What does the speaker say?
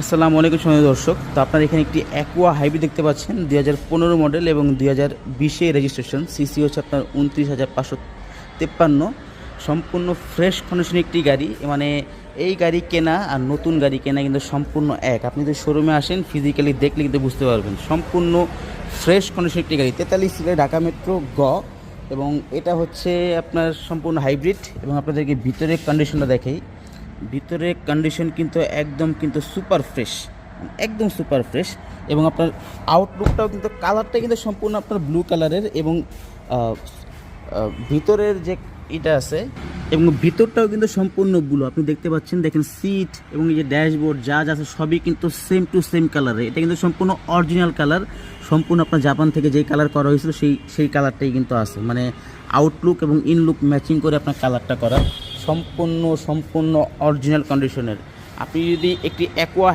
আসসালামু আলাইকুম সুপ্রিয় দর্শক। তো আপনারা এখানে একটি অ্যাকোয়া হাইব্রিড দেখতে পাচ্ছেন 2015 মডেল এবং 2020 রেজিস্ট্রেশন। সিসি হচ্ছে আপনার 29,553। সম্পূর্ণ ফ্রেশ কন্ডিশন একটি গাড়ি। মানে এই গাড়ি কেনা আর নতুন গাড়ি কেনা কিন্তু সম্পূর্ণ এক। আপনি যদি শোরুমে আসেন ফিজিক্যালি দেখলে কিন্তু বুঝতে পারবেন সম্পূর্ণ ফ্রেশ কন্ডিশন একটি গাড়ি। 43 সিলের ঢাকা মেট্রো গ, এবং এটা হচ্ছে আপনার সম্পূর্ণ হাইব্রিড। এবং আপনাদেরকে ভিতরের কন্ডিশনটা দেখাই। ভিতরের কন্ডিশন কিন্তু একদম কিন্তু সুপার ফ্রেশ, একদম সুপার ফ্রেশ। এবং আপনার আউটলুকটাও কিন্তু কালারটা কিন্তু সম্পূর্ণ আপনার ব্লু কালারের। এবং ভিতরের যে এটা আছে এবং ভিতরটাও কিন্তু সম্পূর্ণ ব্লু। আপনি দেখতে পাচ্ছেন, দেখেন সিট এবং এই যে ড্যাশবোর্ড যা যা আছে সবই কিন্তু সেম টু সেম কালারে। এটা কিন্তু সম্পূর্ণ অরিজিনাল কালার, সম্পূর্ণ আপনার জাপান থেকে যেই কালার করা হয়েছিল সেই কালারটাই কিন্তু আছে। মানে আউটলুক এবং ইনলুক ম্যাচিং করে আপনার কালারটা করা, সম্পূর্ণ অরিজিনাল কন্ডিশনের। আপনি যদি একটি অ্যাকোয়া